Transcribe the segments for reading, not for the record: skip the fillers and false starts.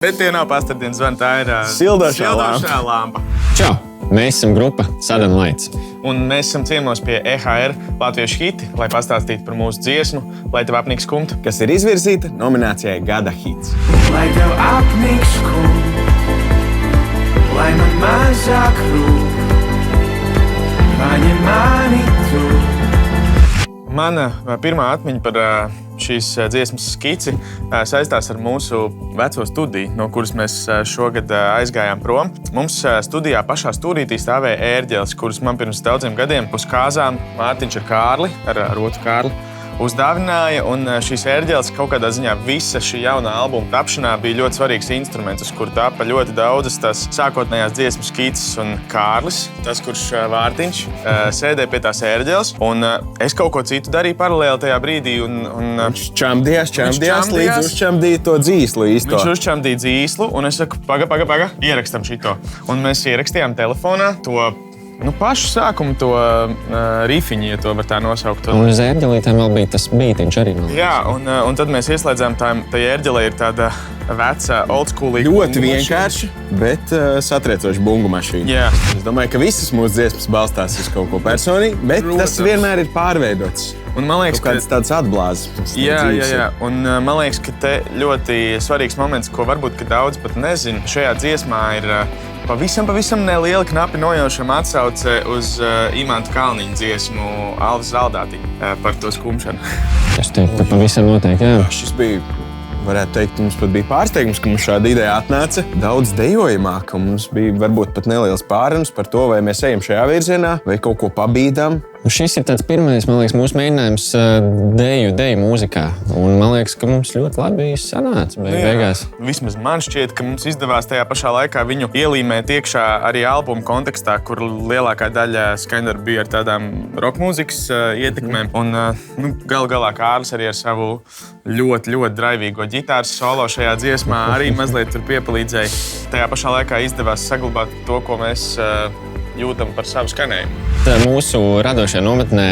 Bet tie nav pastardienas zvani, tā ir sildošā lampa. Čau! Mēs esam grupa Sudden Lights. Un mēs esam ciemos pie EHR Latviešu hiti, lai pastāstītu par mūsu dziesmu, lai tev apnīk skumta. Kas ir izvirzīta nominācijai Gada hits. Lai tev apnīk skumta, lai man mazāk rūp, paņem mani tu. Mana pirmā atmiņa par šīs dziesmas skici saistās ar mūsu veco studiju, no kuras mēs šogad aizgājām prom. Mums studijā pašā stūrītī stāvēja ērģeles, kurus man pirms daudziem gadiem uz kāzām Mārtiņš ar Kārli, ar otru Kārli, uzdāvināja. Un šīs ērģeles kaut kādā ziņā visa šī jaunā albuma tapšanā bija ļoti svarīgs instruments, uz kuru tapa ļoti daudzas tās sākotnējās dziesmu skices. Un Kārlis, tas, kurš Mārtiņš, sēdēja pie tās ērģeles. Un es kaut ko citu darīju paralēli tajā brīdī. Viņš čamdījās, līdz uzčamdīja to dzīslu īsto. Viņš uzčamdīja dzīslu, un es saku, paga, ierakstam šito. Un mēs ierakstījām telefonā to pašu sākumu, to rifiņu, ja to var tā nosaukt. Un uz ērģelītēm vēl bija tas bītiņš arī. Jā, un tad mēs ieslēdzām, tā ērģelē ir tāda veca, oldschoolīga. Ļoti vienkārši, bet satriecoša bungu mašīna. Jā. Es domāju, ka visas mūsu dziesmas balstās uz kaut ko personīgu, bet tas vienmēr ir pārveidots. Un man liekas, ka tāds atblāzes. Jā. Un man liekas, ka te ļoti svarīgs moments, ko varbūt daudz pat nezina, šajā dziesmā ir pavisam neliela knapi nojaušama atsauce uz Imanta Kalniņa dziesmu Alvas Zaldātiņa par to skumšanu. Es teiktu, ka pavisam noteikti, jā. Šis bija, varētu teikt, mums pat bija pārsteigums, ka mums šāda ideja atnāca daudz dejojamāk. Mums bija varbūt pat neliels pārunas par to, vai mēs ejam šajā virzienā, vai kaut ko pabīdām. Šis ir tāds pirmais, man liekas, mūsu mēģinājums deju mūzikā. Un man liekas, ka mums ļoti labi sanāca beigās. Vismaz man šķiet, ka mums izdevās tajā pašā laikā viņu ielīmēt iekšā arī albuma kontekstā, kur lielākā daļa skaņdarbu bija ar tādām rockmūzikas ietekmēm. Un galu galā Kārlis arī ar savu ļoti draivīgo ģitāras solo šajā dziesmā arī mazliet tur piepalīdzēja. Tajā pašā laikā izdevās saglabāt to, ko mēs jūtam par savu skanējumu. Mūsu radošajā nometnē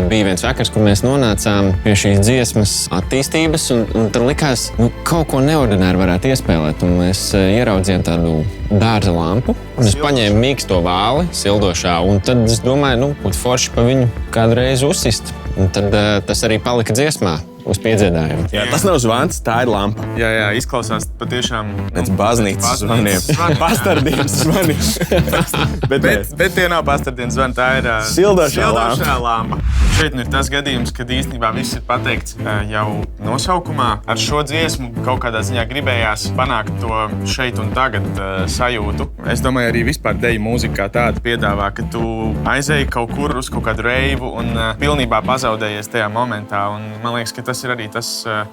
bija viens vakars, kur mēs nonācām pie šīs dziesmas attīstības, un tur likās, kaut ko neordināru varētu iespēlēt. Un mēs ieraudzījām tādu dārza lampu, un es paņēmu mīksto vāli, sildošā, un tad es domāju, būtu forši pa viņu kādreiz uzsist. Un tad tas arī palika dziesmā. Uz piedziedājumu. Jā, tas nav zvans, tā ir lampa. Jā, izklausās patiešām pēc baznīcas zvaniem. Pastardienas zvaniem. bet tie nav pastardienas zvani, tā ir sildošā lampa. Šeit ir tas gadījums, kad īstenībā viss ir pateikts jau nosaukumā. Ar šo dziesmu kaut kādā ziņā gribējās panākt to šeit un tagad sajūtu. Es domāju, arī vispār deju mūzika kā tāda piedāvā, ka tu aizēji kaut kur uz kaut kādu reivu un pilnībā pazaudējies tajā momentā. Un man liekas, ka tas ir arī tas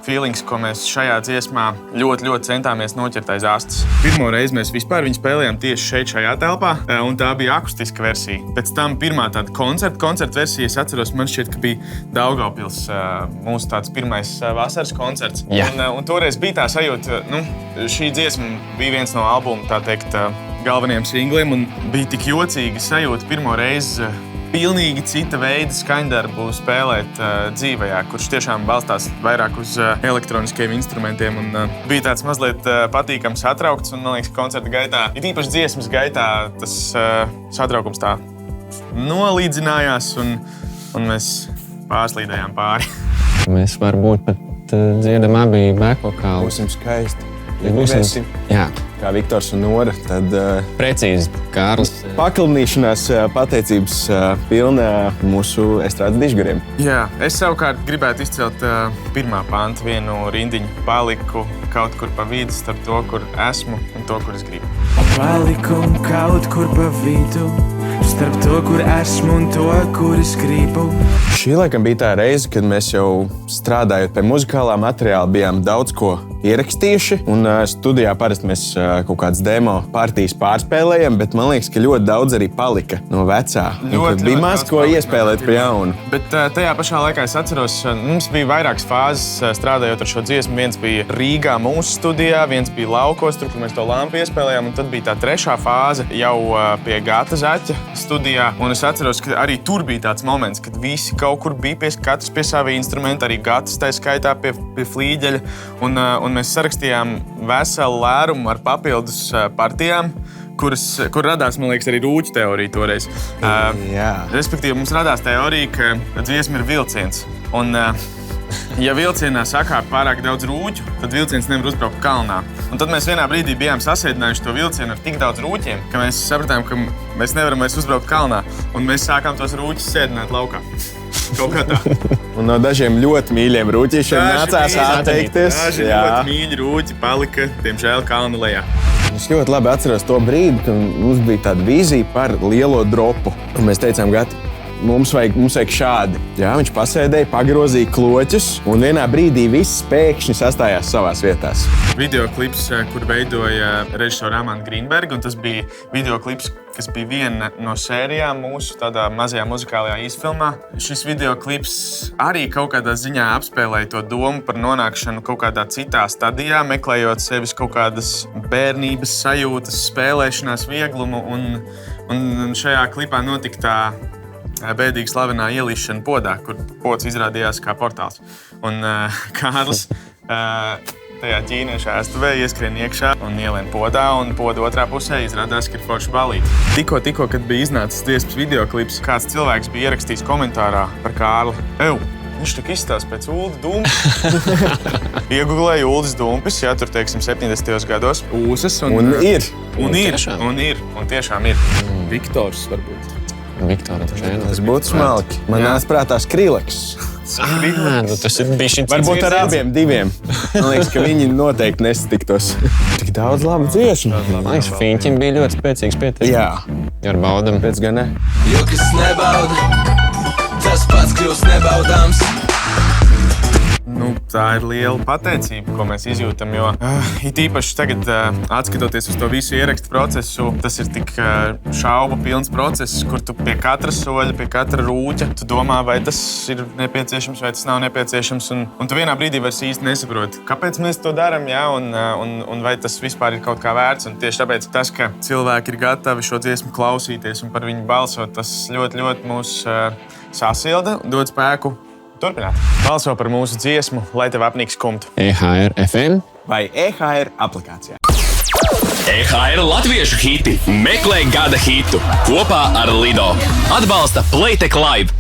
feelings, ko mēs šajā dziesmā ļoti centāmies noķert aiz astes. Pirmo reizi mēs vispār viņu spēlējām tieši šeit, šajā telpā, un tā bija akustiska versija. Pēc tam pirmā tāda koncerta versija, es atceros, man šķiet, ka bija Daugavpils mūsu tāds pirmais vasaras koncerts. Un toreiz bija tā sajūta, šī dziesma bija viens no albuma, tā teikt, galvenajiem singliem, un bija tik jocīgi sajūta pirmo reizi pilnīgi cita veida skaņdarbu spēlēt dzīvajā, kurš tiešām balstās vairāk uz elektroniskiem instrumentiem. Un bija tāds mazliet patīkams satraukts, un man liekas, koncerta gaitā, it īpaši dziesmas gaitā, tas satraukums tā nolīdzinājās, un mēs pārslīdējām pāri. Mēs varbūt pat dziedam abi backvokāli. Būsim skaisti. Būsim, jā. Kā Viktors un Nora, tad precīzi, Kārlis. Pakalnīšanās pateicības pilnā mūsu estrādes dižgariem. Jā, es savukārt gribētu izcelt pirmā panta vienu rindiņu. Paliku kaut kur pa vidu starp to, kur esmu un to, kur es gribu. Paliku kaut kur pa vidu starp to, kur esmu un to, kur es gribu. Šī laikam bija tā reize, kad mēs jau strādājot pie muzikālā materiāla bijām daudz ko ierakstījuši, un studijā parasti mēs kaut kādas demo partijas pārspēlējam, bet man liekas, ka ļoti daudz arī palika no vecā. Bija maz ko iespēlēt pa jaunu. Bet tajā pašā laikā es atceros, mums bija vairākas fāzes strādājot ar šo dziesmu. Viens bija Rīgā mūsu studijā, viens bija laukos, tur, kur mēs to lampu iespēlējām, un tad bija tā trešā fāze jau pie Gata Zaķa studijā. Un es atceros, ka arī tur bija tāds moments, kad visi kaut kur bija katrs pie sava instrumenta, arī Gatas tā skaitā pie flīģeļa. Un un mēs sarakstījām veselu lērumu ar papildus partijām, kur radās, man liekas, arī rūķu teorija toreiz. Respektīvi, mums radās teorija, ka dziesma ir vilciens. Un, ja vilcienā sakāp pārāk daudz rūķu, tad vilciens nevar uzbraukt kalnā. Un tad mēs vienā brīdī bijām sasēdinājuši to vilcienu ar tik daudz rūķiem, ka mēs sapratām, ka mēs nevaram vairs uzbraukt kalnā. Un mēs sākām tos rūķus sēdināt laukā. Kaut kā tā. Un no dažiem ļoti mīļiem rūķīšiem nācās atteikties. Daži ļoti mīļi rūķi palika, diemžēl, kalna lejā. Es ļoti labi atceros to brīdi, kad mums bija tāda vīzija par lielo dropu. Un mēs teicām, Gati, mums vajag šādi. Jā, viņš pasēdēja, pagrozīja kloķus, un vienā brīdī viss pēkšņi sastājās savās vietās. Videoklips, kur veidoja režisora Amanda Grīnberga, un tas bija videoklips, kas bija viena no sērijām mūsu tādā mazajā muzikālajā īsfilmā. Šis videoklips arī kaut kādā ziņā apspēlēja to domu par nonākšanu kaut kādā citā stadijā, meklējot sevis kaut kādas bērnības sajūtas, spēlēšanās vieglumu, un šajā klipā notika tā bēdīgi slavenā ielīšana podā, kur pods izrādījās kā portāls. Un Kārlis tajā ķīniešu ēstuvē ieskrien iekšā un ielien podā, un poda otrā pusē izrādās, ka ir forša ballīte. Tikko, kad bija iznācis dziesmas videoklips, kāds cilvēks bija ierakstījis komentārā par Kārli. Viņš tik izstāsta pēc Ulda Dumpis. Iegooglēja Uldis Dumpis, jā, tur, teiksim, 70. gados. Ūsas Un ir. Un tiešām ir. Viktors, varbūt. Tas būtu smalki. Man nāca prātā Skrillex. Tas ir bijis Varbūt ar abiem diviem. Man liekas, ka viņi noteikti nesatiktos. Tik daudz labu dziesmu. Man liekas, Fiņķim bija ļoti spēcīgs pieteikums. Jā. Ar baudam. Pēc gan ne. Jo, kas nebauda, tas pats kļūst nebaudāms. Tā ir liela pateicība, ko mēs izjūtam, jo it īpaši tagad, atskatoties uz to visu ierakstu procesu, tas ir tik šaubu pilns process, kur tu pie katra soļa, pie katra rūķa, tu domā, vai tas ir nepieciešams, vai tas nav nepieciešams, un tu vienā brīdī vairs īsti nesaproti, kāpēc mēs to darām, jā, un vai tas vispār ir kaut kā vērts, un tieši tāpēc tas, ka cilvēki ir gatavi šo dziesmu klausīties un par viņu balsot, tas ļoti, ļoti mūs sasilda un dod spēku turpināt. Balso par mūsu dziesmu, lai tev apnīk skumtu. EHR FM vai EHR aplikācijā. EHR latviešu hiti meklē gada hitu kopā ar Lido. Atbalsta Playtech Live.